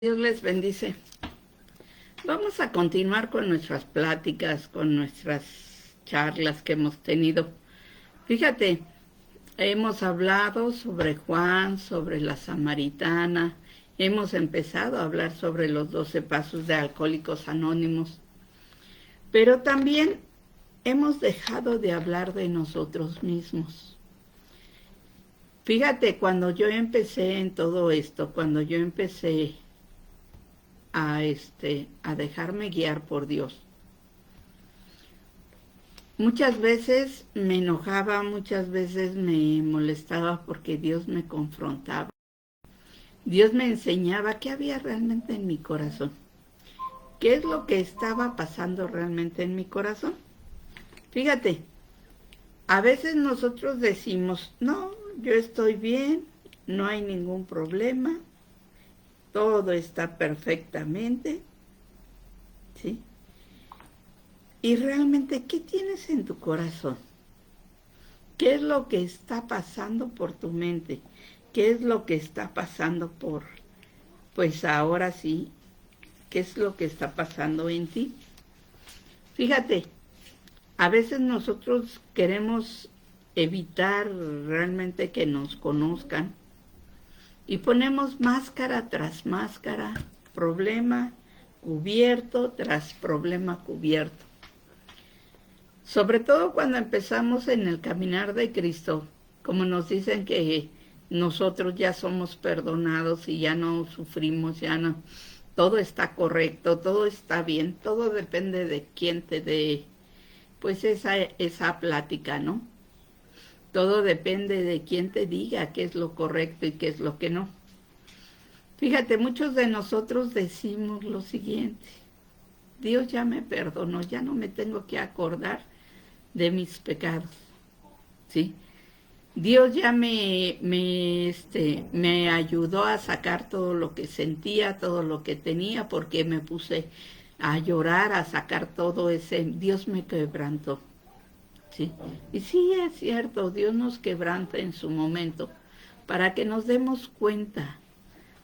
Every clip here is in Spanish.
Dios les bendice. Vamos a continuar con nuestras pláticas, con nuestras charlas que hemos tenido. Fíjate, hemos hablado sobre Juan, sobre la Samaritana, hemos empezado a hablar sobre los 12 pasos de Alcohólicos Anónimos, pero también hemos dejado de hablar de nosotros mismos. Fíjate, cuando yo empecé en todo esto, cuando yo empecé a dejarme guiar por Dios. Muchas veces me enojaba, muchas veces me molestaba porque Dios me confrontaba. Dios me enseñaba qué había realmente en mi corazón. ¿Qué es lo que estaba pasando realmente en mi corazón? Fíjate, a veces nosotros decimos, no, yo estoy bien, no hay ningún problema, todo está perfectamente, ¿sí? Y realmente, ¿qué tienes en tu corazón? ¿Qué es lo que está pasando por tu mente? ¿Qué es lo que está pasando pues ahora sí, qué es lo que está pasando en ti? Fíjate, a veces nosotros queremos evitar realmente que nos conozcan y ponemos máscara tras máscara, problema cubierto tras problema cubierto. Sobre todo cuando empezamos en el caminar de Cristo, como nos dicen que nosotros ya somos perdonados y ya no sufrimos, ya no, todo está correcto, todo está bien, todo depende de quién te dé, pues esa plática, ¿no? Todo depende de quién te diga qué es lo correcto y qué es lo que no. Fíjate, muchos de nosotros decimos lo siguiente: Dios ya me perdonó, ya no me tengo que acordar de mis pecados, ¿sí? Dios ya me ayudó a sacar todo lo que sentía, todo lo que tenía, porque me puse a llorar, a sacar todo ese. Dios me quebrantó, ¿sí? Y sí, es cierto, Dios nos quebranta en su momento para que nos demos cuenta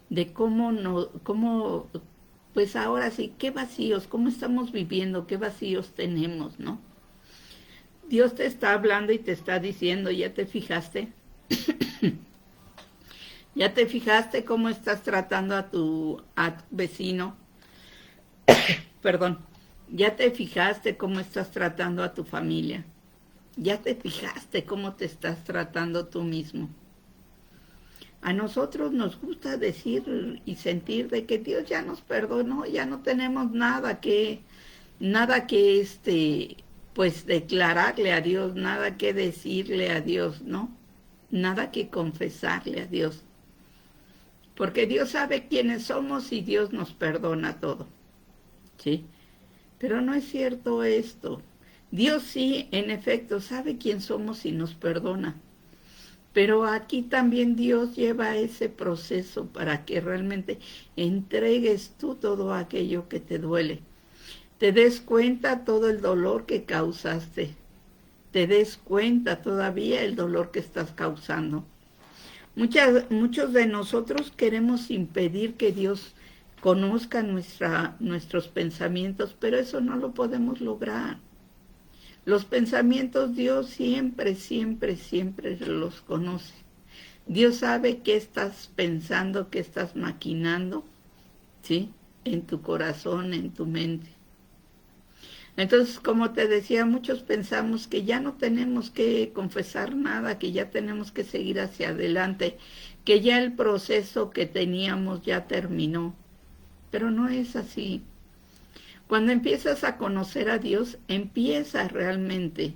de cómo, pues ahora sí, qué vacíos, cómo estamos viviendo, qué vacíos tenemos, ¿no? Dios te está hablando y te está diciendo, ¿ya te fijaste? ¿Ya te fijaste cómo estás tratando a tu vecino? Perdón. ¿Ya te fijaste cómo estás tratando a tu familia? ¿Ya te fijaste cómo te estás tratando tú mismo? A nosotros nos gusta decir y sentir de que Dios ya nos perdonó, ya no tenemos nada que pues declararle a Dios, nada que decirle a Dios, ¿no? Nada que confesarle a Dios. Porque Dios sabe quiénes somos y Dios nos perdona todo, ¿sí? Pero no es cierto esto. Dios sí, en efecto, sabe quién somos y nos perdona. Pero aquí también Dios lleva ese proceso para que realmente entregues tú todo aquello que te duele. Te des cuenta todo el dolor que causaste. Te des cuenta todavía el dolor que estás causando. Muchos de nosotros queremos impedir que Dios conozca nuestros pensamientos, pero eso no lo podemos lograr. Los pensamientos Dios siempre, siempre, siempre los conoce. Dios sabe qué estás pensando, qué estás maquinando, ¿sí? En tu corazón, en tu mente. Entonces, como te decía, muchos pensamos que ya no tenemos que confesar nada, que ya tenemos que seguir hacia adelante, que ya el proceso que teníamos ya terminó. Pero no es así. Cuando empiezas a conocer a Dios, empieza realmente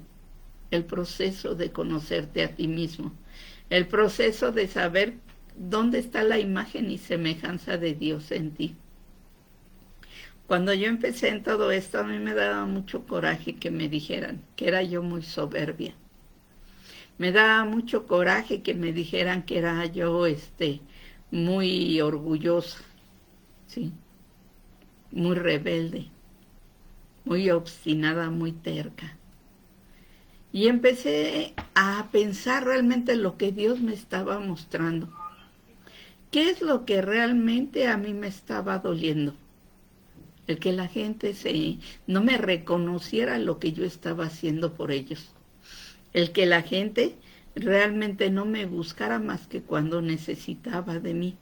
el proceso de conocerte a ti mismo, el proceso de saber dónde está la imagen y semejanza de Dios en ti. Cuando yo empecé en todo esto, a mí me daba mucho coraje que me dijeran que era yo muy soberbia. Me daba mucho coraje que me dijeran que era yo muy orgullosa, ¿sí? Muy rebelde, muy obstinada, muy terca. Y empecé a pensar realmente lo que Dios me estaba mostrando. ¿Qué es lo que realmente a mí me estaba doliendo? El que la gente no me reconociera lo que yo estaba haciendo por ellos. El que la gente realmente no me buscara más que cuando necesitaba de mí.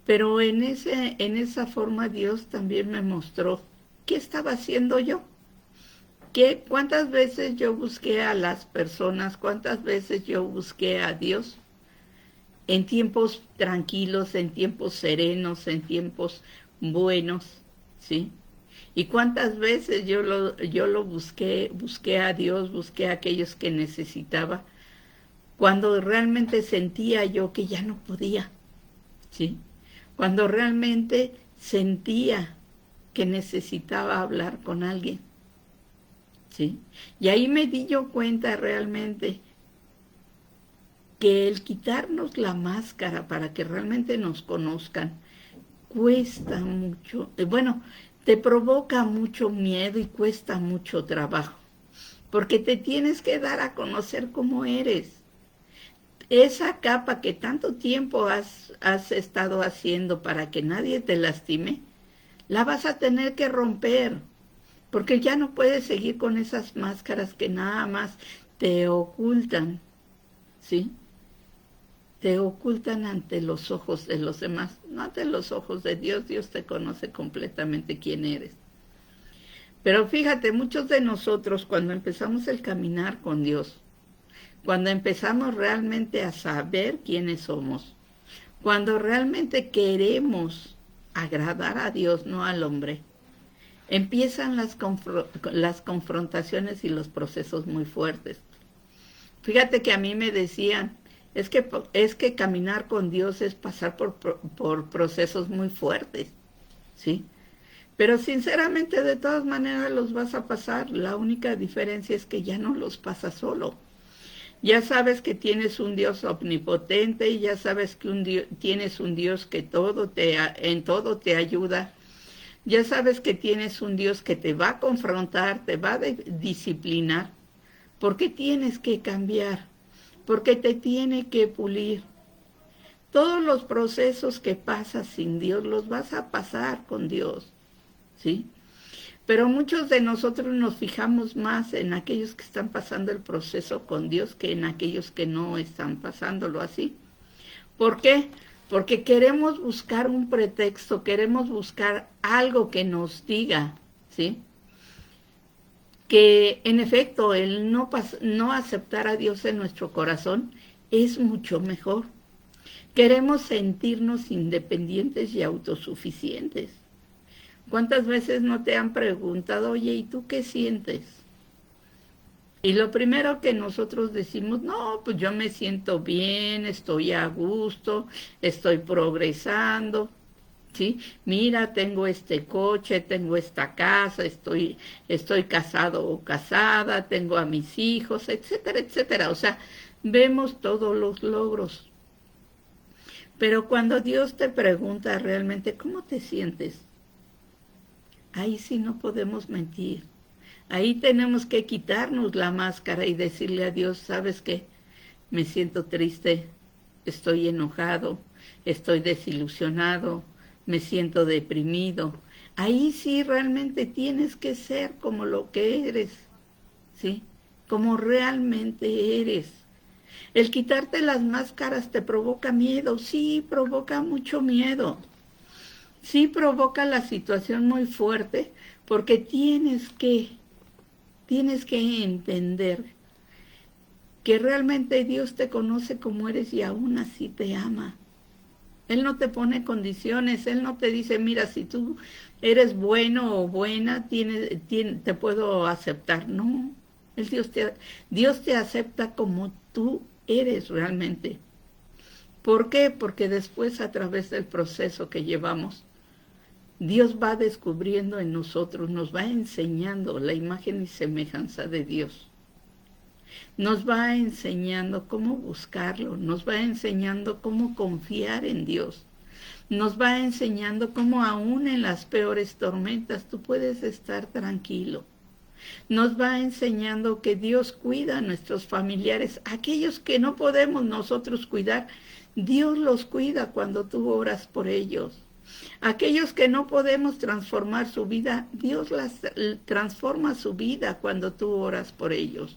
Pero en esa forma Dios también me mostró qué estaba haciendo yo. ¿Cuántas veces yo busqué a las personas? ¿Cuántas veces yo busqué a Dios? En tiempos tranquilos, en tiempos serenos, en tiempos buenos, ¿sí? ¿Y cuántas veces yo lo busqué a Dios, busqué a aquellos que necesitaba, cuando realmente sentía yo que ya no podía, ¿sí? Cuando realmente sentía que necesitaba hablar con alguien, ¿sí? Y ahí me di yo cuenta realmente que el quitarnos la máscara para que realmente nos conozcan cuesta mucho, bueno, te provoca mucho miedo y cuesta mucho trabajo, porque te tienes que dar a conocer cómo eres. Esa capa que tanto tiempo has estado haciendo para que nadie te lastime, la vas a tener que romper, porque ya no puedes seguir con esas máscaras que nada más te ocultan, ¿sí? Te ocultan ante los ojos de los demás, no ante los ojos de Dios. Dios te conoce completamente quién eres. Pero fíjate, muchos de nosotros cuando empezamos el caminar con Dios, cuando empezamos realmente a saber quiénes somos, cuando realmente queremos agradar a Dios, no al hombre, empiezan las confrontaciones y los procesos muy fuertes. Fíjate que a mí me decían, es que caminar con Dios es pasar por procesos muy fuertes, ¿sí? Pero sinceramente de todas maneras los vas a pasar. La única diferencia es que ya no los pasas solo. Ya sabes que tienes un Dios omnipotente y ya sabes que tienes un Dios que en todo te ayuda. Ya sabes que tienes un Dios que te va a confrontar, te va a disciplinar, porque tienes que cambiar, porque te tiene que pulir. Todos los procesos que pasas sin Dios los vas a pasar con Dios, ¿sí? Pero muchos de nosotros nos fijamos más en aquellos que están pasando el proceso con Dios que en aquellos que no están pasándolo así. ¿Por qué? Porque queremos buscar un pretexto, queremos buscar algo que nos diga, ¿sí? Que en efecto el no aceptar a Dios en nuestro corazón es mucho mejor. Queremos sentirnos independientes y autosuficientes. ¿Cuántas veces no te han preguntado, oye, ¿y tú qué sientes? Y lo primero que nosotros decimos, no, pues yo me siento bien, estoy a gusto, estoy progresando, ¿sí? Mira, tengo este coche, tengo esta casa, estoy casado o casada, tengo a mis hijos, etcétera, etcétera. O sea, vemos todos los logros. Pero cuando Dios te pregunta realmente, ¿cómo te sientes? Ahí sí no podemos mentir. Ahí tenemos que quitarnos la máscara y decirle a Dios, ¿sabes qué? Me siento triste, estoy enojado, estoy desilusionado, me siento deprimido. Ahí sí realmente tienes que ser como lo que eres, ¿sí? Como realmente eres. El quitarte las máscaras te provoca miedo, sí, provoca mucho miedo. Sí provoca la situación muy fuerte porque tienes que entender que realmente Dios te conoce como eres y aún así te ama. Él no te pone condiciones, Él no te dice, mira, si tú eres bueno o buena, te puedo aceptar. No, Dios te acepta como tú eres realmente. ¿Por qué? Porque después a través del proceso que llevamos, Dios va descubriendo en nosotros, nos va enseñando la imagen y semejanza de Dios. Nos va enseñando cómo buscarlo, nos va enseñando cómo confiar en Dios. Nos va enseñando cómo aún en las peores tormentas tú puedes estar tranquilo. Nos va enseñando que Dios cuida a nuestros familiares, aquellos que no podemos nosotros cuidar. Dios los cuida cuando tú oras por ellos. Aquellos que no podemos transformar su vida, Dios transforma su vida cuando tú oras por ellos.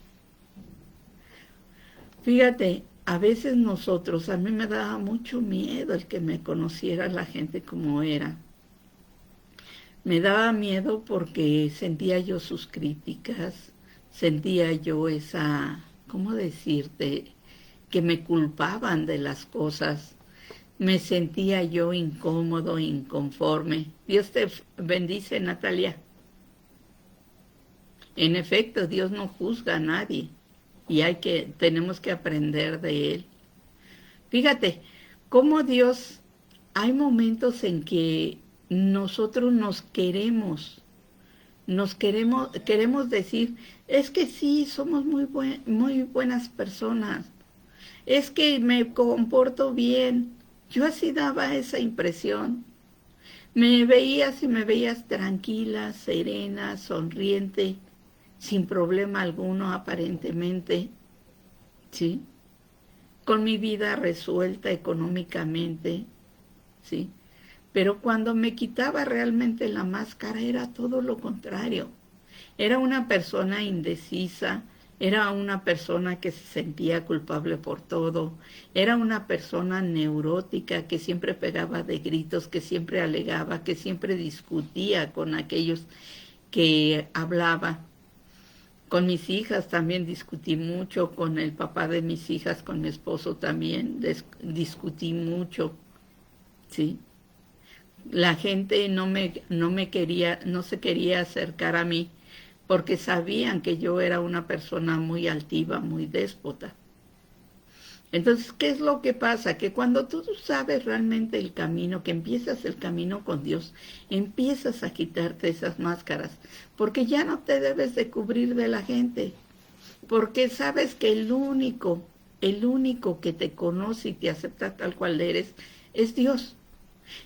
Fíjate, a veces a mí me daba mucho miedo el que me conociera la gente como era. Me daba miedo porque sentía yo sus críticas, sentía yo ¿cómo decirte? Que me culpaban de las cosas. Me sentía yo incómodo, inconforme. Dios te bendice, Natalia. En efecto, Dios no juzga a nadie y tenemos que aprender de Él. Fíjate, cómo Dios, hay momentos en que nosotros queremos decir, es que sí, somos muy buenas personas, es que me comporto bien. Yo así daba esa impresión. Me veías tranquila, serena, sonriente, sin problema alguno aparentemente, ¿sí? Con mi vida resuelta económicamente, ¿sí? Pero cuando me quitaba realmente la máscara era todo lo contrario. Era una persona indecisa, era una persona que se sentía culpable por todo, era una persona neurótica que siempre pegaba de gritos, que siempre alegaba, que siempre discutía con aquellos que hablaba. Con mis hijas también discutí mucho, con el papá de mis hijas, con mi esposo también discutí mucho, ¿sí? La gente no se quería acercar a mí porque sabían que yo era una persona muy altiva, muy déspota. Entonces, ¿qué es lo que pasa? Que cuando tú sabes realmente el camino, que empiezas el camino con Dios, empiezas a quitarte esas máscaras, porque ya no te debes de cubrir de la gente, porque sabes que el único que te conoce y te acepta tal cual eres, es Dios.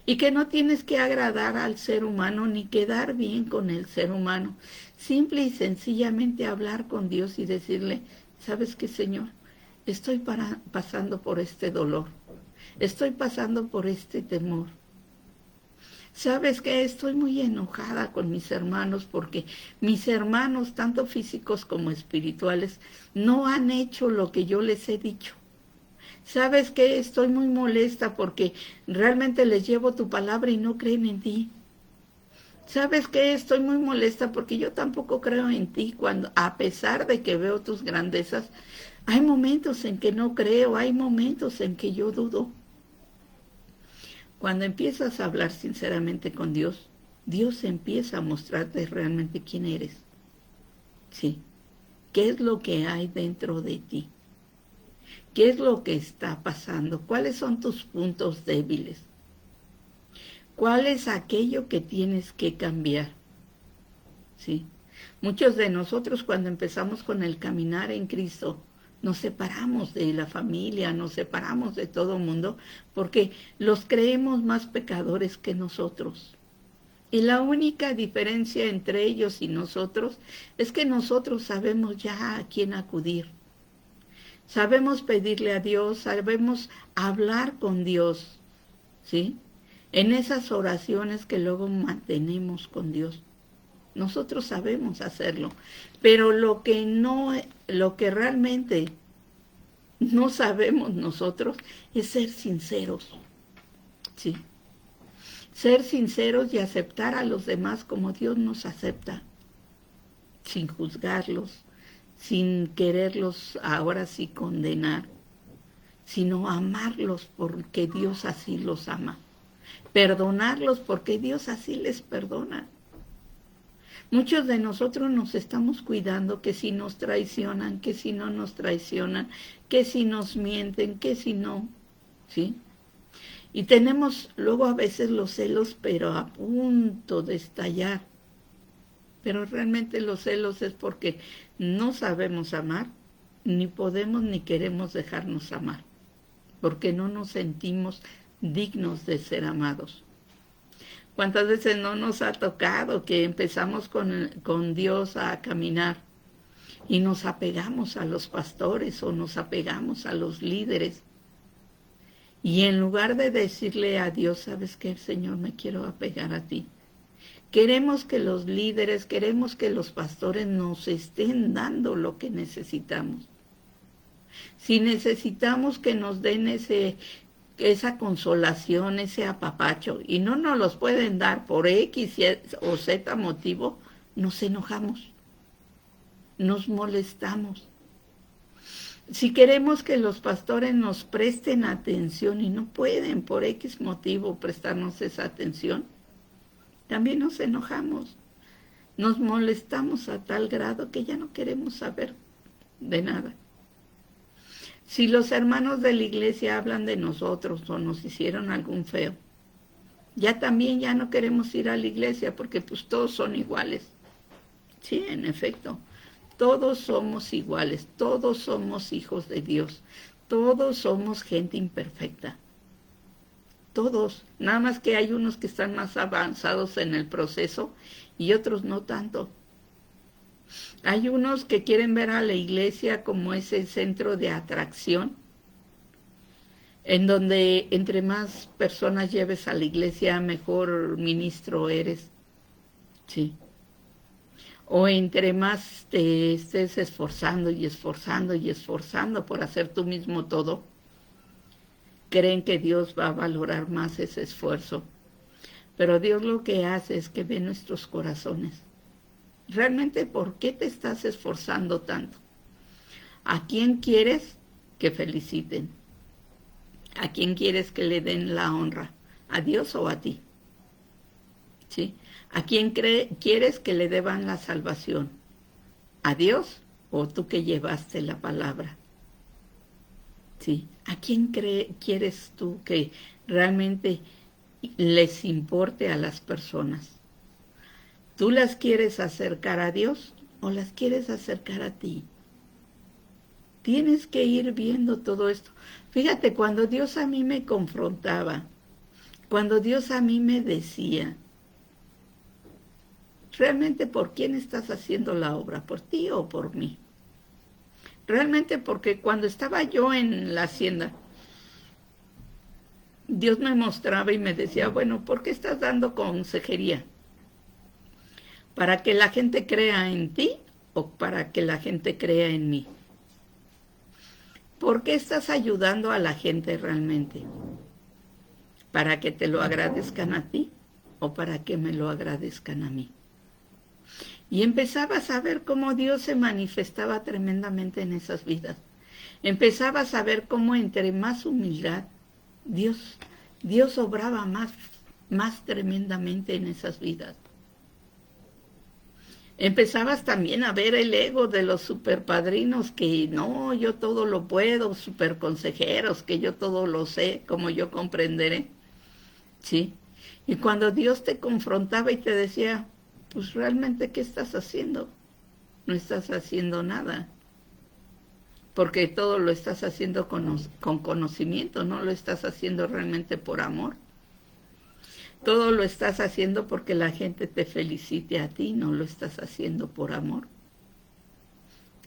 Y que no tienes que agradar al ser humano ni quedar bien con el ser humano. Simple y sencillamente hablar con Dios y decirle, ¿sabes qué, Señor? Estoy pasando por este dolor. Estoy pasando por este temor. ¿Sabes qué? Estoy muy enojada con mis hermanos porque mis hermanos, tanto físicos como espirituales, no han hecho lo que yo les he dicho. ¿Sabes qué? Estoy muy molesta porque realmente les llevo tu palabra y no creen en ti. ¿Sabes qué? Estoy muy molesta porque yo tampoco creo en ti cuando, a pesar de que veo tus grandezas, hay momentos en que no creo, hay momentos en que yo dudo. Cuando empiezas a hablar sinceramente con Dios, Dios empieza a mostrarte realmente quién eres. Sí. ¿Qué es lo que hay dentro de ti? ¿Qué es lo que está pasando? ¿Cuáles son tus puntos débiles? ¿Cuál es aquello que tienes que cambiar? ¿Sí? Muchos de nosotros cuando empezamos con el caminar en Cristo, nos separamos de la familia, nos separamos de todo el mundo, porque los creemos más pecadores que nosotros. Y la única diferencia entre ellos y nosotros es que nosotros sabemos ya a quién acudir. Sabemos pedirle a Dios, sabemos hablar con Dios, ¿sí? En esas oraciones que luego mantenemos con Dios. Nosotros sabemos hacerlo, pero lo que realmente no sabemos nosotros es ser sinceros, ¿sí? Ser sinceros y aceptar a los demás como Dios nos acepta, sin juzgarlos, sin quererlos ahora sí condenar, sino amarlos porque Dios así los ama, perdonarlos porque Dios así les perdona. Muchos de nosotros nos estamos cuidando que si nos traicionan, que si no nos traicionan, que si nos mienten, que si no, ¿sí? Y tenemos luego a veces los celos, pero a punto de estallar. Pero realmente los celos es porque no sabemos amar, ni podemos ni queremos dejarnos amar, porque no nos sentimos dignos de ser amados. ¿Cuántas veces no nos ha tocado que empezamos con Dios a caminar y nos apegamos a los pastores o nos apegamos a los líderes? Y en lugar de decirle a Dios, ¿sabes qué, Señor? Me quiero apegar a ti. Queremos que los líderes, queremos que los pastores nos estén dando lo que necesitamos. Si necesitamos que nos den esa consolación, ese apapacho, y no nos los pueden dar por X o Z motivo, nos enojamos, nos molestamos. Si queremos que los pastores nos presten atención y no pueden por X motivo prestarnos esa atención, también nos enojamos, nos molestamos a tal grado que ya no queremos saber de nada. Si los hermanos de la iglesia hablan de nosotros o nos hicieron algún feo, ya también ya no queremos ir a la iglesia porque pues todos son iguales. Sí, en efecto, todos somos iguales, todos somos hijos de Dios, todos somos gente imperfecta. Todos, nada más que hay unos que están más avanzados en el proceso y otros no tanto. Hay unos que quieren ver a la iglesia como ese centro de atracción, en donde entre más personas lleves a la iglesia, mejor ministro eres. Sí. O entre más te estés esforzando y esforzando y esforzando por hacer tú mismo todo, creen que Dios va a valorar más ese esfuerzo. Pero Dios lo que hace es que ve nuestros corazones. Realmente, ¿por qué te estás esforzando tanto? ¿A quién quieres que feliciten? ¿A quién quieres que le den la honra? ¿A Dios o a ti? ¿Sí? ¿A quién quieres que le deban la salvación? ¿A Dios o tú que llevaste la palabra? ¿Sí? ¿A quién quieres tú que realmente les importe a las personas? ¿Tú las quieres acercar a Dios o las quieres acercar a ti? Tienes que ir viendo todo esto. Fíjate, cuando Dios a mí me confrontaba, cuando Dios a mí me decía, ¿realmente por quién estás haciendo la obra? ¿Por ti o por mí? Realmente porque cuando estaba yo en la hacienda, Dios me mostraba y me decía, bueno, ¿por qué estás dando consejería? ¿Para que la gente crea en ti o para que la gente crea en mí? ¿Por qué estás ayudando a la gente realmente? ¿Para que te lo agradezcan a ti o para que me lo agradezcan a mí? Y empezabas a ver cómo Dios se manifestaba tremendamente en esas vidas. Empezabas a ver cómo entre más humildad, Dios obraba más tremendamente en esas vidas. Empezabas también a ver el ego de los superpadrinos que no, yo todo lo puedo, superconsejeros, que yo todo lo sé, como yo comprenderé. ¿Sí? Y cuando Dios te confrontaba y te decía, pues realmente, ¿qué estás haciendo? No estás haciendo nada. Porque todo lo estás haciendo con conocimiento, no lo estás haciendo realmente por amor. Todo lo estás haciendo porque la gente te felicite a ti, no lo estás haciendo por amor.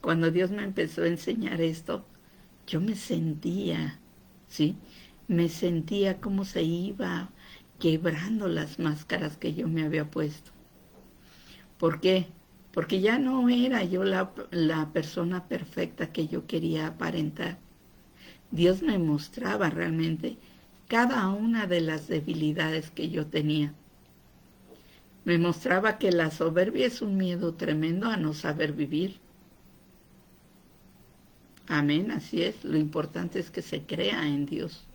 Cuando Dios me empezó a enseñar esto, yo me sentía, ¿sí? Me sentía como se iba quebrando las máscaras que yo me había puesto. ¿Por qué? Porque ya no era yo la persona perfecta que yo quería aparentar. Dios me mostraba realmente cada una de las debilidades que yo tenía. Me mostraba que la soberbia es un miedo tremendo a no saber vivir. Amén, así es. Lo importante es que se crea en Dios.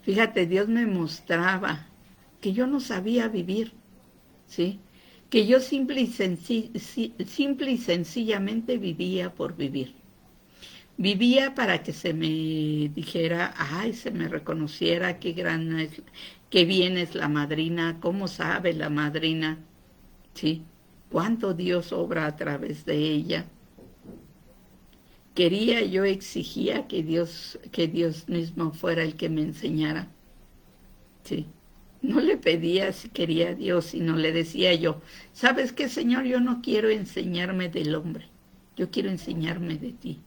Fíjate, Dios me mostraba que yo no sabía vivir, ¿sí? Que yo simple y sencillamente vivía por vivir. Vivía para que se me dijera, ay, se me reconociera qué gran es, qué bien es la madrina, cómo sabe la madrina, ¿sí? Cuánto Dios obra a través de ella. Yo exigía que Dios mismo fuera el que me enseñara, ¿sí? No le pedía si quería a Dios, sino le decía yo, ¿sabes qué, Señor? Yo no quiero enseñarme del hombre, yo quiero enseñarme de ti.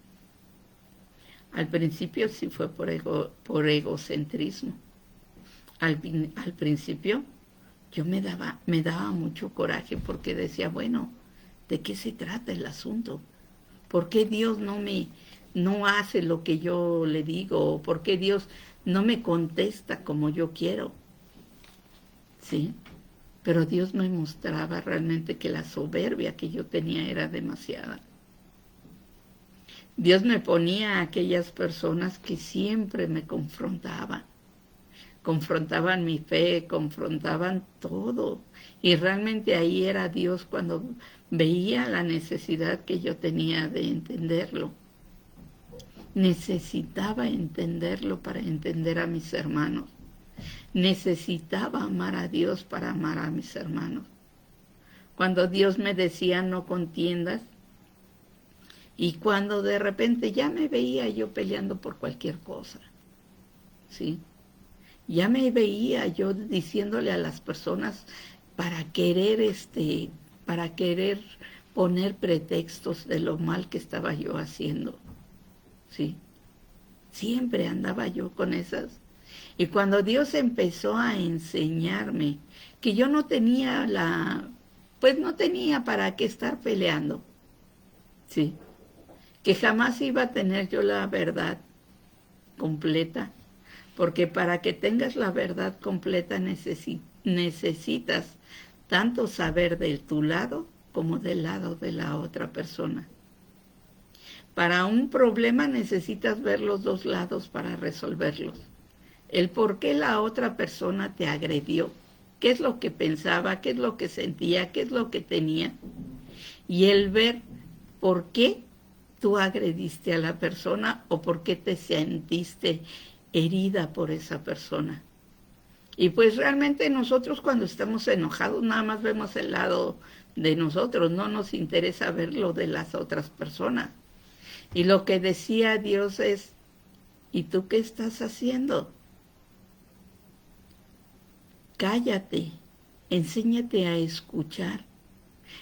Al principio sí fue por egocentrismo. Al principio yo me daba mucho coraje porque decía, bueno, ¿de qué se trata el asunto? ¿Por qué Dios no hace lo que yo le digo? ¿Por qué Dios no me contesta como yo quiero? ¿Sí? Pero Dios me mostraba realmente que la soberbia que yo tenía era demasiada. Dios me ponía a aquellas personas que siempre me confrontaban mi fe, confrontaban todo. Y realmente ahí era Dios cuando veía la necesidad que yo tenía de entenderlo. Necesitaba entenderlo para entender a mis hermanos. Necesitaba amar a Dios para amar a mis hermanos. Cuando Dios me decía no contiendas, y cuando de repente ya me veía yo peleando por cualquier cosa, ¿sí? Ya me veía yo diciéndole a las personas para para querer poner pretextos de lo mal que estaba yo haciendo, ¿sí? Siempre andaba yo con esas. Y cuando Dios empezó a enseñarme que yo no tenía pues no tenía para qué estar peleando, ¿sí? Que jamás iba a tener yo la verdad completa, porque para que tengas la verdad completa necesitas tanto saber de tu lado como del lado de la otra persona. Para un problema necesitas ver los dos lados para resolverlos. El por qué la otra persona te agredió, qué es lo que pensaba, qué es lo que sentía, qué es lo que tenía. Y el ver por qué tú agrediste a la persona o por qué te sentiste herida por esa persona. Y pues realmente nosotros cuando estamos enojados nada más vemos el lado de nosotros, no nos interesa ver lo de las otras personas. Y lo que decía Dios es, ¿y tú qué estás haciendo? Cállate, enséñate a escuchar,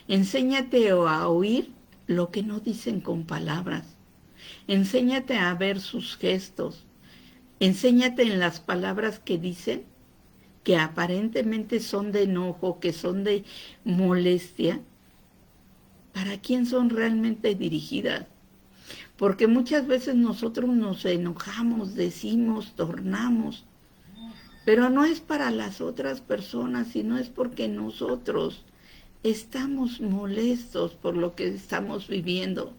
enséñate a oír lo que no dicen con palabras, enséñate a ver sus gestos, enséñate en las palabras que dicen, que aparentemente son de enojo, que son de molestia, ¿para quién son realmente dirigidas? Porque muchas veces nosotros nos enojamos, decimos, tornamos, pero no es para las otras personas, sino es porque nosotros estamos molestos por lo que estamos viviendo.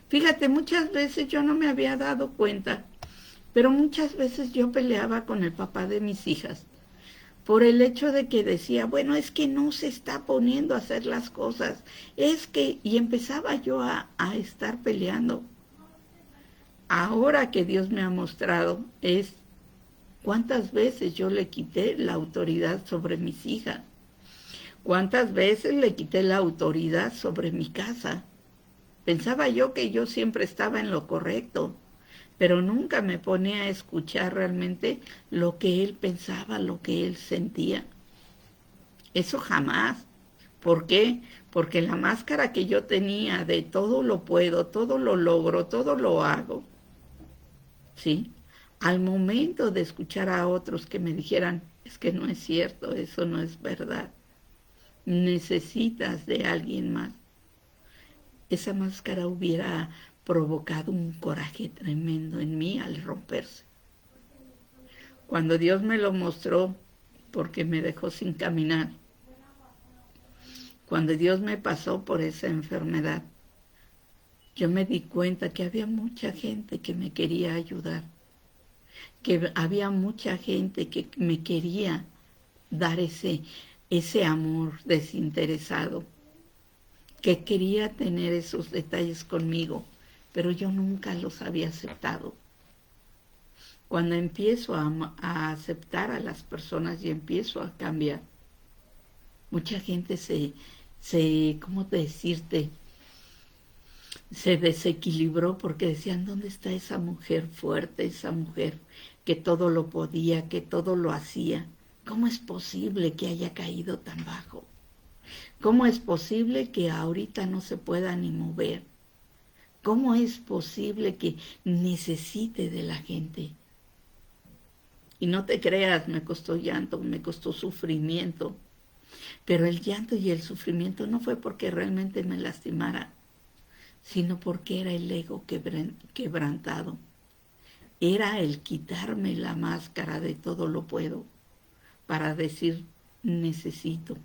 Fíjate, muchas veces yo no me había dado cuenta, pero muchas veces yo peleaba con el papá de mis hijas por el hecho de que decía, bueno, es que no se está poniendo a hacer las cosas, y empezaba yo a estar peleando. Ahora que Dios me ha mostrado es cuántas veces yo le quité la autoridad sobre mis hijas, cuántas veces le quité la autoridad sobre mi casa. Pensaba yo que yo siempre estaba en lo correcto, pero nunca me ponía a escuchar realmente lo que él pensaba, lo que él sentía. Eso jamás. ¿Por qué? Porque la máscara que yo tenía de todo lo puedo, todo lo logro, todo lo hago, ¿sí? Al momento de escuchar a otros que me dijeran, es que no es cierto, eso no es verdad, necesitas de alguien más, esa máscara hubiera provocado un coraje tremendo en mí al romperse. Cuando Dios me lo mostró, porque me dejó sin caminar, cuando Dios me pasó por esa enfermedad, yo me di cuenta que había mucha gente que me quería ayudar, que había mucha gente que me quería dar ese amor desinteresado, que quería tener esos detalles conmigo, pero yo nunca los había aceptado. Cuando empiezo a aceptar a las personas y empiezo a cambiar, mucha gente ¿cómo decirte? Se desequilibró porque decían, ¿dónde está esa mujer fuerte, esa mujer que todo lo podía, que todo lo hacía? ¿Cómo es posible que haya caído tan bajo? ¿Cómo es posible que ahorita no se pueda ni mover? ¿Cómo es posible que necesite de la gente? Y no te creas, me costó llanto, me costó sufrimiento. Pero el llanto y el sufrimiento no fue porque realmente me lastimara, sino porque era el ego quebrantado. Era el quitarme la máscara de todo lo puedo para decir necesito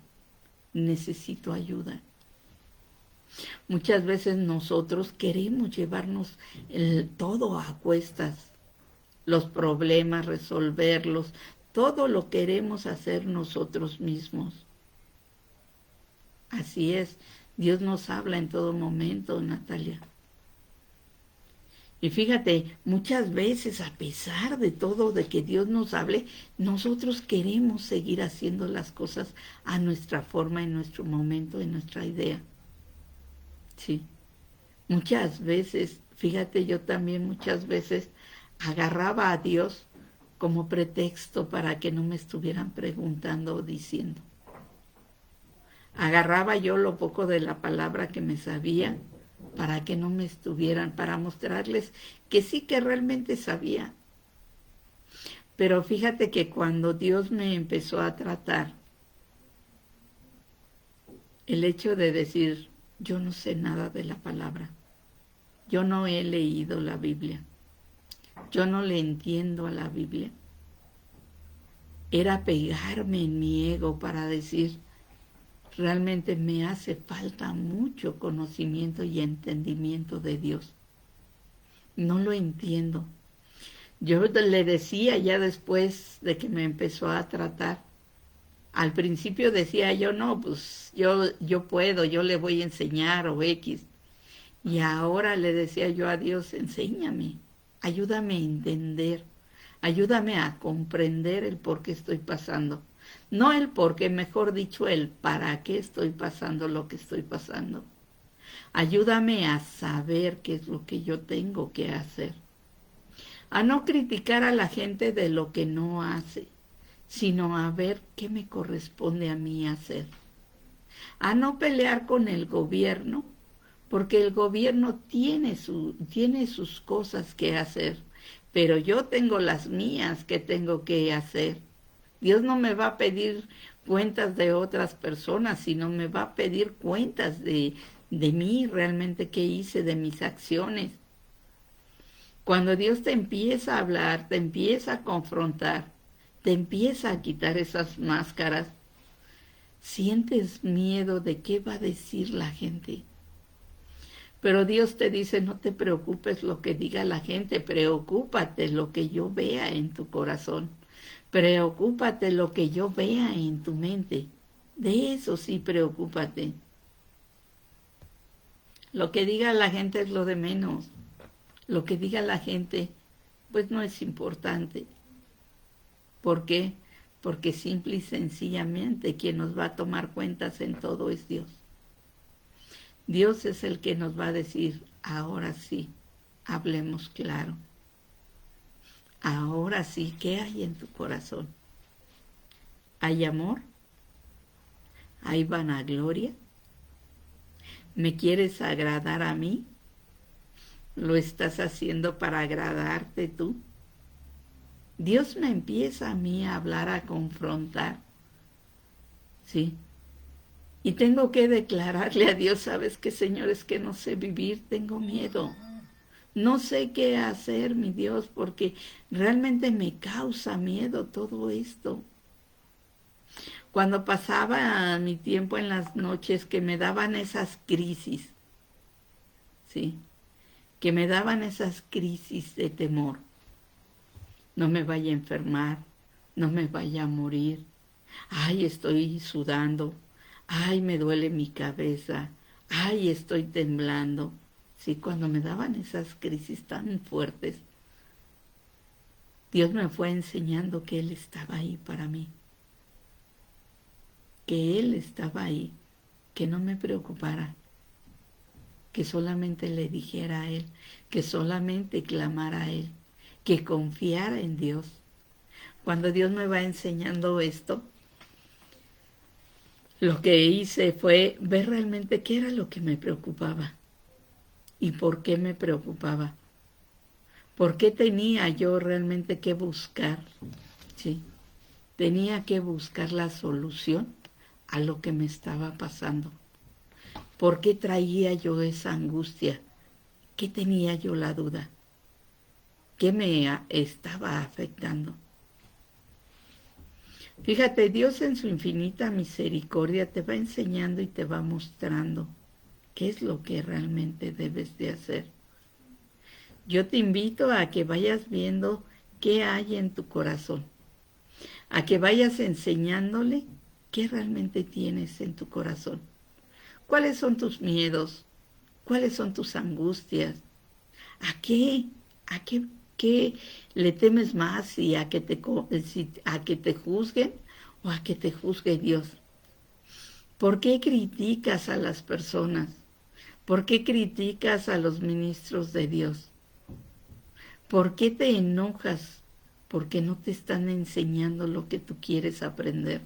ayuda. Muchas veces nosotros queremos llevarnos todo a cuestas, los problemas, resolverlos, todo lo queremos hacer nosotros mismos. Así es, Dios nos habla en todo momento, Natalia. Y fíjate, muchas veces a pesar de todo, de que Dios nos hable, nosotros queremos seguir haciendo las cosas a nuestra forma, en nuestro momento, en nuestra idea. Sí, muchas veces, fíjate, yo también muchas veces agarraba a Dios como pretexto para que no me estuvieran preguntando o diciendo. Agarraba yo lo poco de la palabra que me sabía para que no me estuvieran, para mostrarles que sí que realmente sabía. Pero fíjate que cuando Dios me empezó a tratar, el hecho de decir, yo no sé nada de la palabra, yo no he leído la Biblia, yo no le entiendo a la Biblia, era pegarme en mi ego para decir, realmente me hace falta mucho conocimiento y entendimiento de Dios. No lo entiendo. Yo le decía ya después de que me empezó a tratar, al principio decía yo, no, pues yo puedo, yo le voy a enseñar o X. Y ahora le decía yo a Dios, enséñame, ayúdame a entender, ayúdame a comprender el por qué estoy pasando. No el por qué, mejor dicho, el para qué estoy pasando lo que estoy pasando. Ayúdame a saber qué es lo que yo tengo que hacer. A no criticar a la gente de lo que no hace, sino a ver qué me corresponde a mí hacer. A no pelear con el gobierno, porque el gobierno tiene sus cosas que hacer, pero yo tengo las mías que tengo que hacer. Dios no me va a pedir cuentas de otras personas, sino me va a pedir cuentas de mí, realmente qué hice, de mis acciones. Cuando Dios te empieza a hablar, te empieza a confrontar, te empieza a quitar esas máscaras, sientes miedo de qué va a decir la gente. Pero Dios te dice, no te preocupes lo que diga la gente, preocúpate lo que yo vea en tu corazón. Preocúpate lo que yo vea en tu mente. De eso sí, preocúpate. Lo que diga la gente es lo de menos. Lo que diga la gente, pues no es importante. ¿Por qué? Porque simple y sencillamente quien nos va a tomar cuentas en todo es Dios. Dios es el que nos va a decir, ahora sí, hablemos claro. Ahora sí, ¿qué hay en tu corazón? ¿Hay amor? ¿Hay vanagloria? ¿Me quieres agradar a mí? ¿Lo estás haciendo para agradarte tú? Dios me empieza a mí a hablar, a confrontar, ¿sí? Y tengo que declararle a Dios, ¿sabes qué, Señor? Es que no sé vivir, tengo miedo. No sé qué hacer, mi Dios, porque realmente me causa miedo todo esto. Cuando pasaba mi tiempo en las noches que me daban esas crisis, ¿sí? Que me daban esas crisis de temor. No me vaya a enfermar, no me vaya a morir. Ay, estoy sudando. Ay, me duele mi cabeza. Ay, estoy temblando. Sí, cuando me daban esas crisis tan fuertes, Dios me fue enseñando que Él estaba ahí para mí. Que Él estaba ahí, que no me preocupara, que solamente le dijera a Él, que solamente clamara a Él, que confiara en Dios. Cuando Dios me va enseñando esto, lo que hice fue ver realmente qué era lo que me preocupaba. ¿Y por qué me preocupaba? ¿Por qué tenía yo realmente que buscar? Sí, tenía que buscar la solución a lo que me estaba pasando. ¿Por qué traía yo esa angustia? ¿Qué tenía yo la duda? ¿Qué me estaba afectando? Fíjate, Dios en su infinita misericordia te va enseñando y te va mostrando qué es lo que realmente debes de hacer. Yo te invito a que vayas viendo qué hay en tu corazón, a que vayas enseñándole qué realmente tienes en tu corazón. ¿Cuáles son tus miedos? ¿Cuáles son tus angustias? ¿A qué? ¿A qué le temes más? ¿Y a que a que te juzguen o a que te juzgue Dios? ¿Por qué criticas a las personas? ¿Por qué criticas a los ministros de Dios? ¿Por qué te enojas? Porque no te están enseñando lo que tú quieres aprender.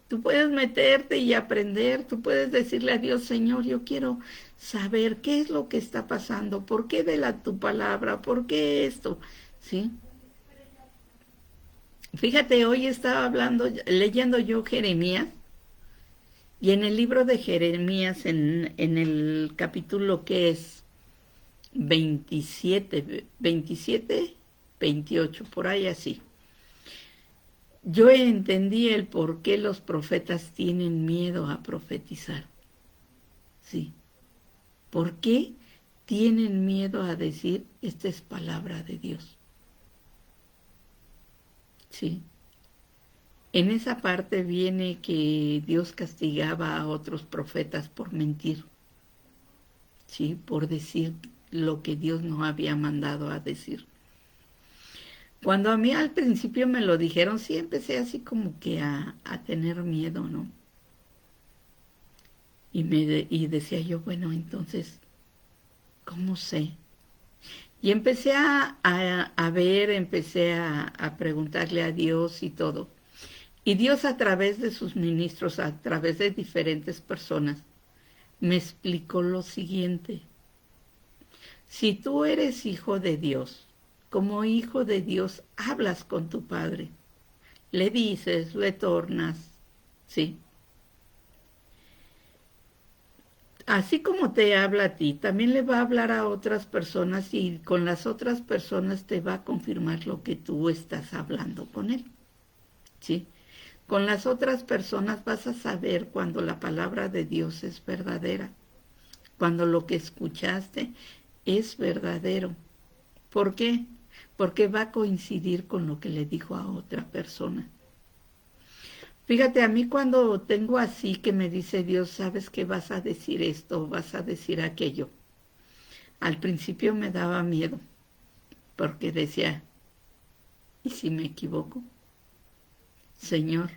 Tú puedes meterte y aprender, tú puedes decirle a Dios, Señor, yo quiero saber qué es lo que está pasando, por qué tu palabra, por qué esto, ¿sí? Fíjate, hoy estaba leyendo yo Jeremías, y en el libro de Jeremías, en el capítulo que es 27, 28, por ahí así. Yo entendí el por qué los profetas tienen miedo a profetizar. Sí. ¿Por qué tienen miedo a decir, esta es palabra de Dios? Sí. En esa parte viene que Dios castigaba a otros profetas por mentir, sí, por decir lo que Dios no había mandado a decir. Cuando a mí al principio me lo dijeron, sí empecé así como que a tener miedo, ¿no? Y decía yo, bueno, entonces, ¿cómo sé? Y empecé a ver, empecé a preguntarle a Dios y todo. Y Dios a través de sus ministros, a través de diferentes personas, me explicó lo siguiente. Si tú eres hijo de Dios, como hijo de Dios, hablas con tu Padre, le dices, le tornas, ¿sí? Así como te habla a ti, también le va a hablar a otras personas y con las otras personas te va a confirmar lo que tú estás hablando con él, ¿sí? Con las otras personas vas a saber cuando la palabra de Dios es verdadera, cuando lo que escuchaste es verdadero. ¿Por qué? Porque va a coincidir con lo que le dijo a otra persona. Fíjate, a mí cuando tengo así que me dice Dios, sabes que vas a decir esto, vas a decir aquello. Al principio me daba miedo, porque decía, ¿y si me equivoco? Señor.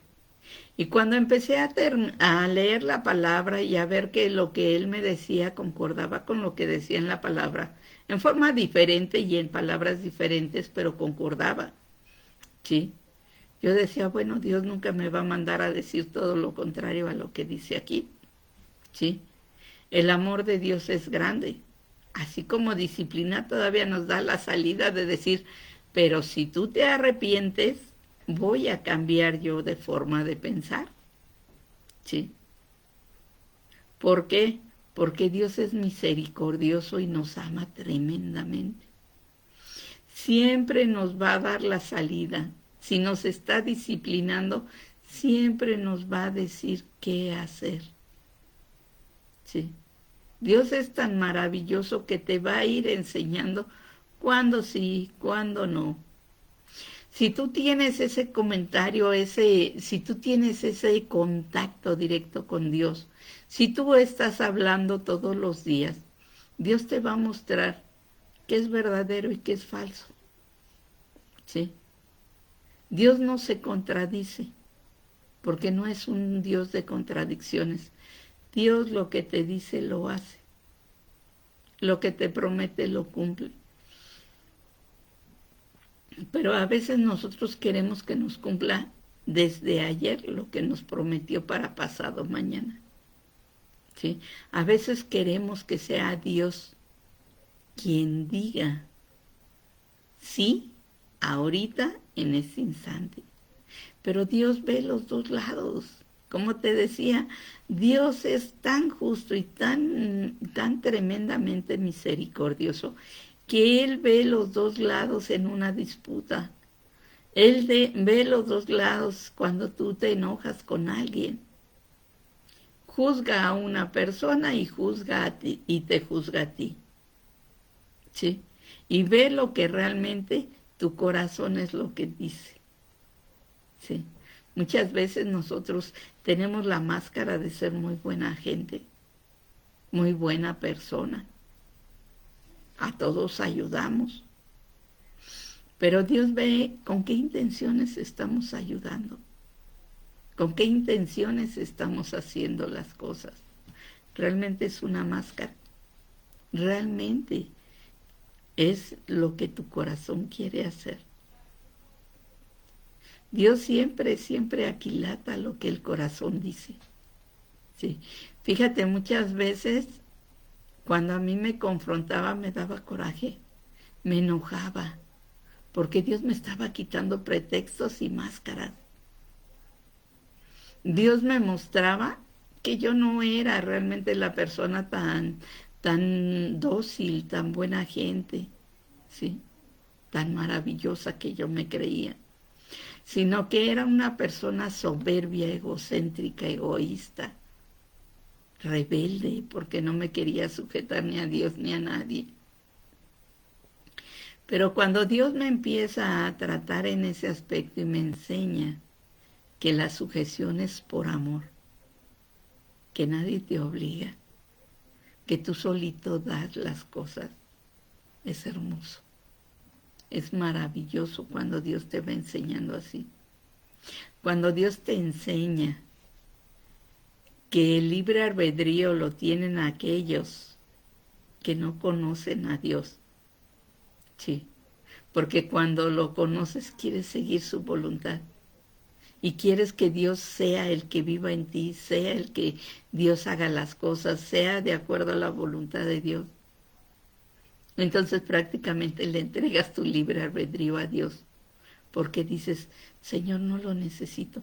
Y cuando empecé a leer la palabra y a ver que lo que él me decía concordaba con lo que decía en la palabra, en forma diferente y en palabras diferentes, pero concordaba, ¿sí? Yo decía, bueno, Dios nunca me va a mandar a decir todo lo contrario a lo que dice aquí, ¿sí? El amor de Dios es grande, así como disciplina todavía nos da la salida de decir, pero si tú te arrepientes, voy a cambiar yo de forma de pensar, ¿sí? ¿Por qué? Porque Dios es misericordioso y nos ama tremendamente. Siempre nos va a dar la salida. Si nos está disciplinando, siempre nos va a decir qué hacer. ¿Sí? Dios es tan maravilloso que te va a ir enseñando cuándo sí, cuándo no. Si tú tienes ese comentario, si tú tienes ese contacto directo con Dios, si tú estás hablando todos los días, Dios te va a mostrar qué es verdadero y qué es falso. ¿Sí? Dios no se contradice, porque no es un Dios de contradicciones. Dios lo que te dice lo hace, lo que te promete lo cumple. Pero a veces nosotros queremos que nos cumpla desde ayer lo que nos prometió para pasado mañana. ¿sí? A veces queremos que sea Dios quien diga sí ahorita en ese instante. Pero Dios ve los dos lados. Como te decía, Dios es tan justo y tan tremendamente misericordioso que Él ve los dos lados en una disputa. Ve los dos lados cuando tú te enojas con alguien. Juzga a una persona y juzga a ti y te juzga a ti. ¿Sí? Y ve lo que realmente tu corazón es lo que dice. ¿Sí? Muchas veces nosotros tenemos la máscara de ser muy buena gente, muy buena persona. A todos ayudamos. Pero Dios ve con qué intenciones estamos ayudando, con qué intenciones estamos haciendo las cosas. Realmente es una máscara. Realmente es lo que tu corazón quiere hacer. Dios siempre, siempre aquilata lo que el corazón dice. Sí. Fíjate, muchas veces cuando a mí me confrontaba me daba coraje, me enojaba, porque Dios me estaba quitando pretextos y máscaras. Dios me mostraba que yo no era realmente la persona tan dócil, tan buena gente, ¿sí? Tan maravillosa que yo me creía, sino que era una persona soberbia, egocéntrica, egoísta, rebelde, porque no me quería sujetar ni a Dios ni a nadie. Pero cuando Dios me empieza a tratar en ese aspecto y me enseña que la sujeción es por amor, que nadie te obliga, que tú solito das las cosas, es hermoso. Es maravilloso cuando Dios te va enseñando así. Cuando Dios te enseña que el libre albedrío lo tienen aquellos que no conocen a Dios. Sí, porque cuando lo conoces quieres seguir su voluntad y quieres que Dios sea el que viva en ti, sea el que Dios haga las cosas, sea de acuerdo a la voluntad de Dios. Entonces prácticamente le entregas tu libre albedrío a Dios, porque dices, Señor, no lo necesito,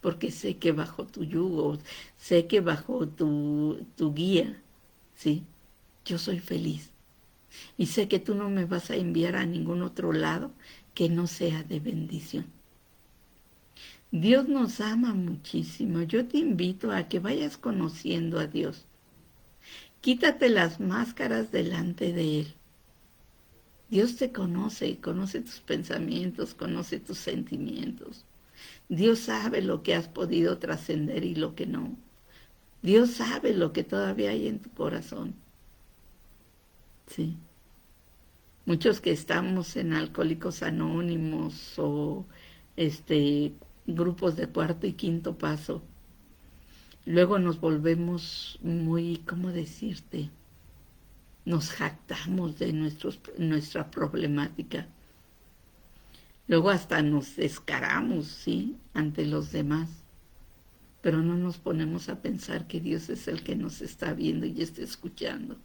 porque sé que bajo tu yugo, sé que bajo tu guía, ¿sí? Yo soy feliz. Y sé que tú no me vas a enviar a ningún otro lado que no sea de bendición. Dios nos ama muchísimo. Yo te invito a que vayas conociendo a Dios. Quítate las máscaras delante de Él. Dios te conoce, conoce tus pensamientos, conoce tus sentimientos. Dios sabe lo que has podido trascender y lo que no. Dios sabe lo que todavía hay en tu corazón. Sí. Muchos que estamos en Alcohólicos Anónimos o grupos de cuarto y quinto paso, luego nos volvemos muy, ¿cómo decirte? Nos jactamos de nuestra problemática. Luego hasta nos descaramos, ¿sí? Ante los demás. Pero no nos ponemos a pensar que Dios es el que nos está viendo y está escuchando.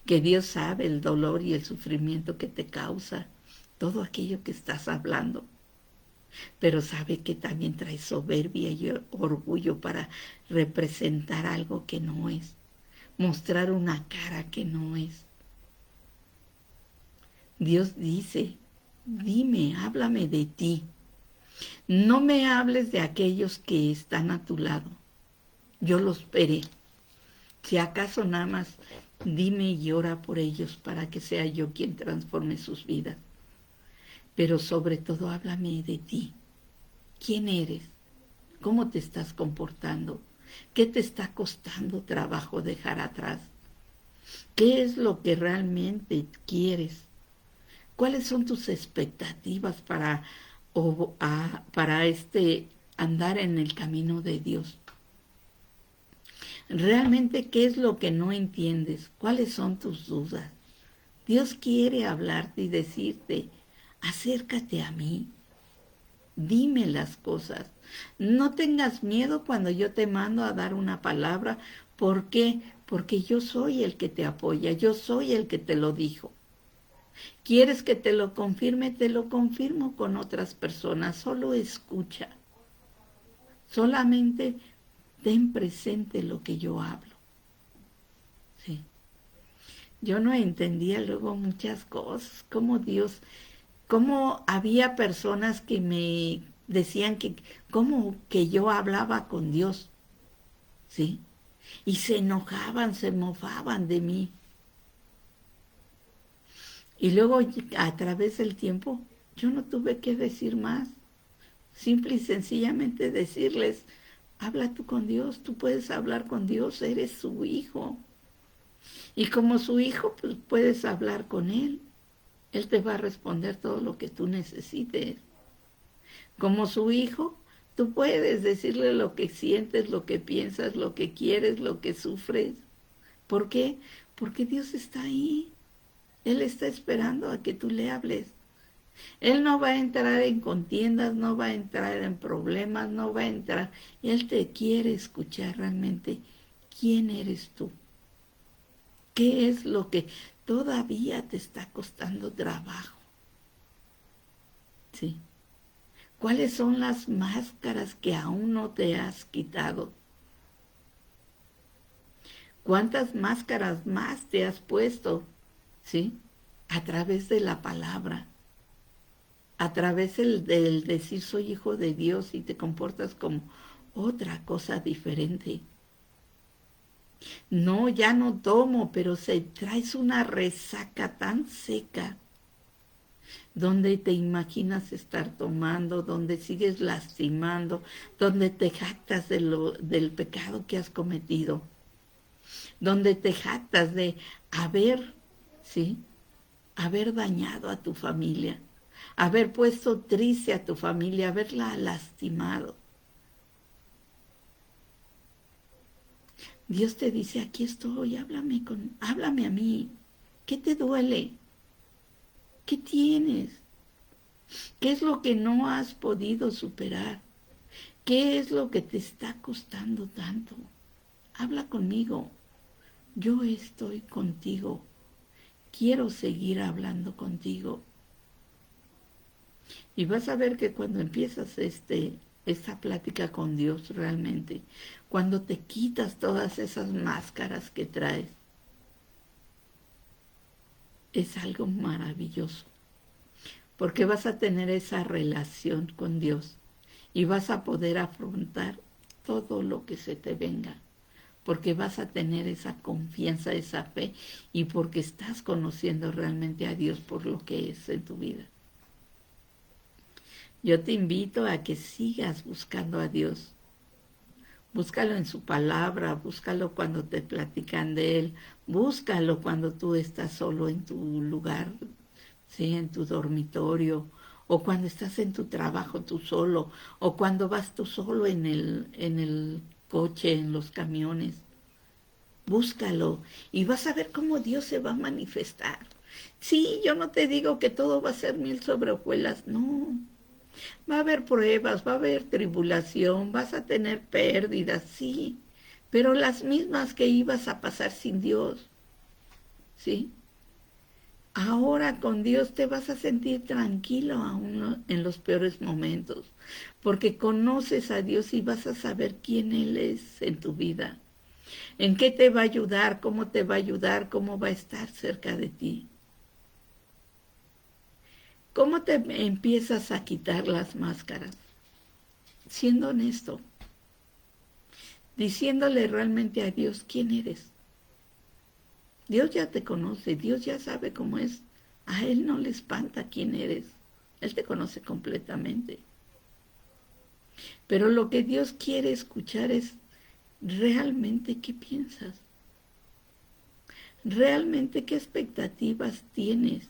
Que Dios sabe el dolor y el sufrimiento que te causa todo aquello que estás hablando. Pero sabe que también trae soberbia y orgullo para representar algo que no es. Mostrar una cara que no es. Dios dice, dime, háblame de ti. No me hables de aquellos que están a tu lado. Yo los veré. Si acaso nada más dime y ora por ellos para que sea yo quien transforme sus vidas. Pero sobre todo háblame de ti. ¿Quién eres? ¿Cómo te estás comportando? ¿Qué te está costando trabajo dejar atrás? ¿Qué es lo que realmente quieres? ¿Cuáles son tus expectativas para andar en el camino de Dios? Realmente, ¿qué es lo que no entiendes? ¿Cuáles son tus dudas? Dios quiere hablarte y decirte, acércate a mí, dime las cosas. No tengas miedo cuando yo te mando a dar una palabra ¿Por qué? Porque yo soy el que te apoya, yo soy el que te lo dijo. ¿Quieres que te lo confirme? Te lo confirmo con otras personas. Solo escucha. Solamente ten presente lo que yo hablo. Sí. Yo no entendía luego muchas cosas, como Dios, cómo había personas que me decían que, cómo que yo hablaba con Dios, ¿sí? Y se enojaban, se mofaban de mí. Y luego a través del tiempo yo no tuve que decir más. Simple y sencillamente decirles, habla tú con Dios, tú puedes hablar con Dios, eres su hijo. Y como su hijo, pues puedes hablar con Él. Él te va a responder todo lo que tú necesites. Como su hijo, tú puedes decirle lo que sientes, lo que piensas, lo que quieres, lo que sufres. ¿Por qué? Porque Dios está ahí. Él está esperando a que tú le hables. Él no va a entrar en contiendas, no va a entrar en problemas, no va a entrar. Él te quiere escuchar realmente. ¿Quién eres tú? ¿Qué es lo que todavía te está costando trabajo? ¿Sí? ¿Cuáles son las máscaras que aún no te has quitado? ¿Cuántas máscaras más te has puesto? ¿Sí? A través de la palabra, a través del decir soy hijo de Dios y te comportas como otra cosa diferente. No, ya no tomo, pero se traes una resaca tan seca, donde te imaginas estar tomando, donde sigues lastimando, donde te jactas del pecado que has cometido, donde te jactas de haber, ¿sí? Haber dañado a tu familia, haber puesto triste a tu familia, haberla lastimado. Dios te dice, aquí estoy, háblame a mí. ¿Qué te duele? ¿Qué tienes? ¿Qué es lo que no has podido superar? ¿Qué es lo que te está costando tanto? Habla conmigo. Yo estoy contigo. Quiero seguir hablando contigo. Y vas a ver que cuando empiezas esta plática con Dios realmente, cuando te quitas todas esas máscaras que traes, es algo maravilloso, porque vas a tener esa relación con Dios y vas a poder afrontar todo lo que se te venga, porque vas a tener esa confianza, esa fe y porque estás conociendo realmente a Dios por lo que es en tu vida. Yo te invito a que sigas buscando a Dios. Búscalo en su palabra, búscalo cuando te platican de Él, búscalo cuando tú estás solo en tu lugar, ¿sí? En tu dormitorio, o cuando estás en tu trabajo tú solo, o cuando vas tú solo en el coche, en los camiones. Búscalo y vas a ver cómo Dios se va a manifestar. Sí, yo no te digo que todo va a ser miel sobre hojuelas, no. Va a haber pruebas, va a haber tribulación, vas a tener pérdidas, sí, pero las mismas que ibas a pasar sin Dios, ¿sí? Ahora con Dios te vas a sentir tranquilo aún en los peores momentos, porque conoces a Dios y vas a saber quién Él es en tu vida, en qué te va a ayudar, cómo te va a ayudar, cómo va a estar cerca de ti. ¿Cómo te empiezas a quitar las máscaras? Siendo honesto, diciéndole realmente a Dios quién eres. Dios ya te conoce, Dios ya sabe cómo es. A Él no le espanta quién eres. Él te conoce completamente. Pero lo que Dios quiere escuchar es realmente qué piensas. Realmente qué expectativas tienes.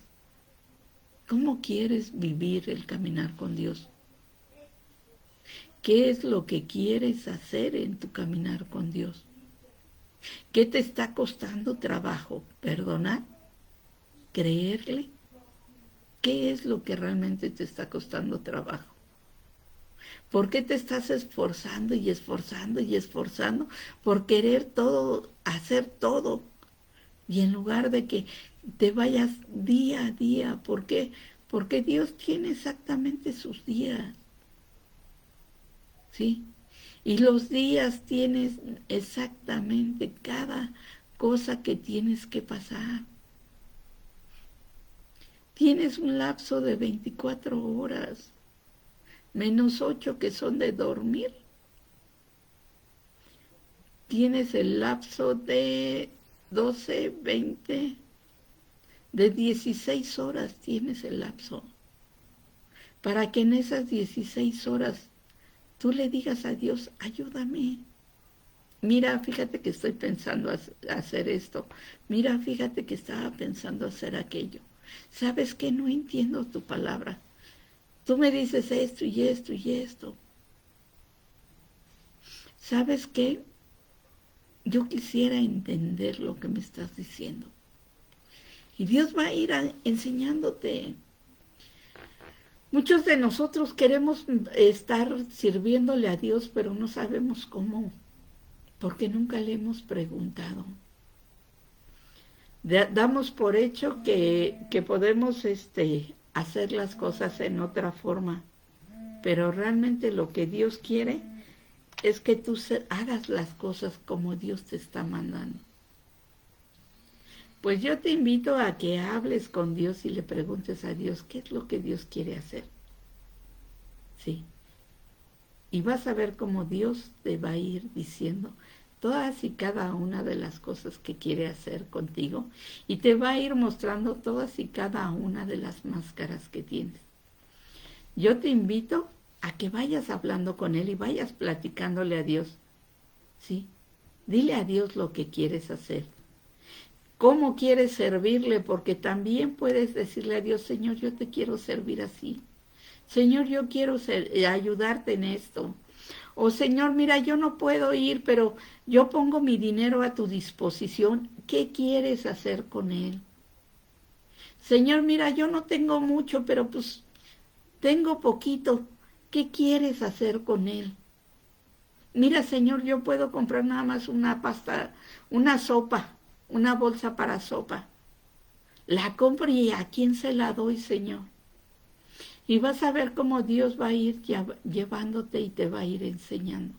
¿Cómo quieres vivir el caminar con Dios? ¿Qué es lo que quieres hacer en tu caminar con Dios? ¿Qué te está costando trabajo? ¿Perdonar? ¿Creerle? ¿Qué es lo que realmente te está costando trabajo? ¿Por qué te estás esforzando y esforzando y esforzando por querer todo, hacer todo? Y en lugar de que te vayas día a día, ¿por qué? Porque Dios tiene exactamente sus días, ¿sí? Y los días tienes exactamente cada cosa que tienes que pasar. Tienes un lapso de 24 horas, menos 8 que son de dormir. Tienes el lapso de 12, 20, de 16 horas tienes el lapso. Para que en esas 16 horas tú le digas a Dios, ayúdame. Mira, fíjate que estoy pensando hacer esto. Mira, fíjate que estaba pensando hacer aquello. ¿Sabes qué? No entiendo tu palabra. Tú me dices esto y esto y esto. ¿Sabes qué? Yo quisiera entender lo que me estás diciendo. Y Dios va a ir enseñándote. Muchos de nosotros queremos estar sirviéndole a Dios, pero no sabemos cómo, porque nunca le hemos preguntado. Damos por hecho que podemos hacer las cosas en otra forma, pero realmente lo que Dios quiere es que tú hagas las cosas como Dios te está mandando. Pues yo te invito a que hables con Dios y le preguntes a Dios qué es lo que Dios quiere hacer. Sí. Y vas a ver cómo Dios te va a ir diciendo todas y cada una de las cosas que quiere hacer contigo y te va a ir mostrando todas y cada una de las máscaras que tienes. Yo te invito a que vayas hablando con Él y vayas platicándole a Dios. ¿Sí? Dile a Dios lo que quieres hacer. ¿Cómo quieres servirle? Porque también puedes decirle a Dios, Señor, yo te quiero servir así. Señor, yo quiero ayudarte en esto. O Señor, mira, yo no puedo ir, pero yo pongo mi dinero a tu disposición. ¿Qué quieres hacer con él? Señor, mira, yo no tengo mucho, pero pues tengo poquito. ¿Qué quieres hacer con él? Mira, Señor, yo puedo comprar nada más una pasta, una sopa, una bolsa para sopa. La compro y ¿a quién se la doy, Señor? Y vas a ver cómo Dios va a ir llevándote y te va a ir enseñando.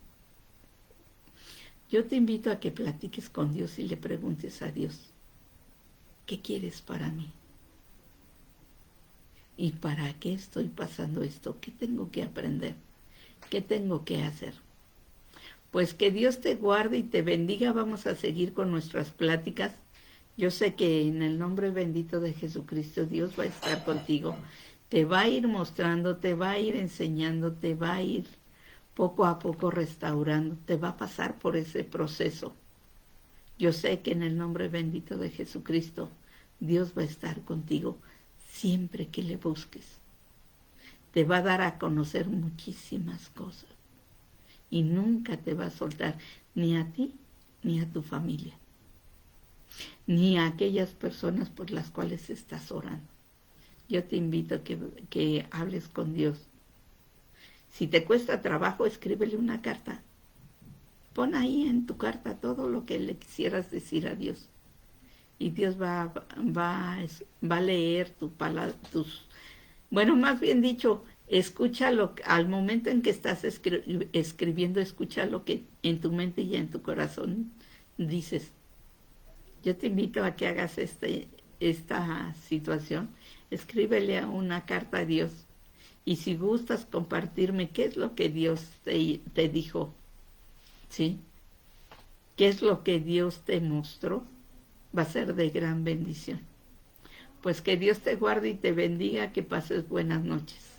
Yo te invito a que platiques con Dios y le preguntes a Dios, ¿qué quieres para mí? ¿Y para qué estoy pasando esto? ¿Qué tengo que aprender? ¿Qué tengo que hacer? Pues que Dios te guarde y te bendiga. Vamos a seguir con nuestras pláticas. Yo sé que en el nombre bendito de Jesucristo Dios va a estar contigo. Te va a ir mostrando, te va a ir enseñando, te va a ir poco a poco restaurando, te va a pasar por ese proceso. Yo sé que en el nombre bendito de Jesucristo Dios va a estar contigo siempre que le busques. Te va a dar a conocer muchísimas cosas y nunca te va a soltar ni a ti ni a tu familia, ni a aquellas personas por las cuales estás orando. Yo te invito a que hables con Dios. Si te cuesta trabajo, escríbele una carta. Pon ahí en tu carta todo lo que le quisieras decir a Dios. Y Dios va a leer bueno, más bien dicho, escúchalo al momento en que estás escribiendo, escucha lo que en tu mente y en tu corazón dices. Yo te invito a que hagas esta situación. Escríbele una carta a Dios. Y si gustas compartirme qué es lo que Dios te dijo, ¿sí? ¿Qué es lo que Dios te mostró? Va a ser de gran bendición. Pues que Dios te guarde y te bendiga, que pases buenas noches.